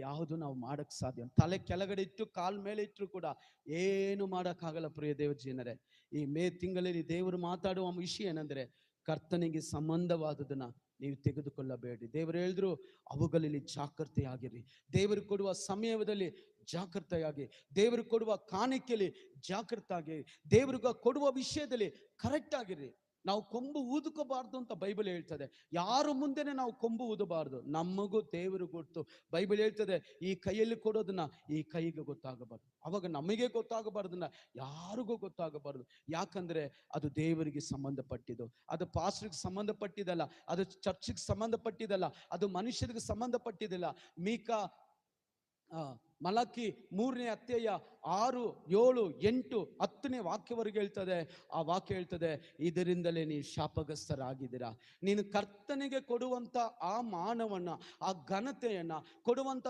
ಯಾವುದು ನಾವು ಮಾಡಕ್ ಸಾಧ್ಯ. ತಲೆ ಕೆಳಗಡೆ ಇಟ್ಟು ಕಾಲ್ ಮೇಲೆ ಇಟ್ಟರು ಕೂಡ ಏನು ಮಾಡೋಕ್ಕಾಗಲ್ಲ. ಪ್ರಿಯ ದೇವ ಜನರೇ, ಈ ಮೇ ತಿಂಗಳಲ್ಲಿ ದೇವರು ಮಾತಾಡುವ ವಿಷಯ ಏನಂದ್ರೆ, ಕರ್ತನಿಗೆ ಸಂಬಂಧವಾದದನ್ನ ನೀವು ತೆಗೆದುಕೊಳ್ಳಬೇಡಿ. ದೇವರು ಹೇಳಿದ್ರು, ಅವುಗಳಲ್ಲಿ ಜಾಗೃತೆಯಾಗಿರಿ. ದೇವರು ಕೊಡುವ ಸಮಯದಲ್ಲಿ ಜಾಗೃತೆಯಾಗಿ, ದೇವರು ಕೊಡುವ ಕಾಣಿಕೆಯಲ್ಲಿ ಜಾಗೃತಾಗಿ, ದೇವರಿಗೆ ಕೊಡುವ ವಿಷಯದಲ್ಲಿ ಕರೆಕ್ಟ್ ಆಗಿರಿ. ನಾವು ಕೊಂಬು ಊದುಕೋಬಾರ್ದು ಅಂತ ಬೈಬಲ್ ಹೇಳ್ತದೆ. ಯಾರು ಮುಂದೆನೆ ನಾವು ಕೊಂಬು ಊದಬಾರ್ದು. ನಮಗೂ ದೇವರು ಗೊತ್ತು. ಬೈಬಲ್ ಹೇಳ್ತದೆ, ಈ ಕೈಯಲ್ಲಿ ಕೊಡೋದನ್ನ ಈ ಕೈಗೆ ಗೊತ್ತಾಗಬಾರ್ದು. ಅವಾಗ ನಮಗೆ ಗೊತ್ತಾಗಬಾರ್ದನ್ನ ಯಾರಿಗೂ ಗೊತ್ತಾಗಬಾರ್ದು. ಯಾಕಂದ್ರೆ ಅದು ದೇವರಿಗೆ ಸಂಬಂಧಪಟ್ಟಿದ್ದು. ಅದು ಪಾಸ್ಟ್ರಿಗೆ ಸಂಬಂಧಪಟ್ಟಿದ್ದಲ್ಲ, ಅದು ಚರ್ಚ್ಗೆ ಸಂಬಂಧಪಟ್ಟಿದ್ದಲ್ಲ, ಅದು ಮನುಷ್ಯರಿಗೆ ಸಂಬಂಧಪಟ್ಟಿದ್ದಿಲ್ಲ. ಮೀಕಾ ಮಲಕಿ 3ನೇ ಅಧ್ಯಾಯ 6, 7, 8, 10ನೇ ವಾಕ್ಯವರೆಗೆ ಹೇಳ್ತದೆ. ಆ ವಾಕ್ಯ ಹೇಳ್ತದೆ, ಇದರಿಂದಲೇ ನೀವು ಶಾಪಗ್ರಸ್ತರಾಗಿದ್ದೀರಾ. ನೀನು ಕರ್ತನಿಗೆ ಕೊಡುವಂತ ಆ ಮಾನವನ್ನ, ಆ ಘನತೆಯನ್ನ ಕೊಡುವಂತ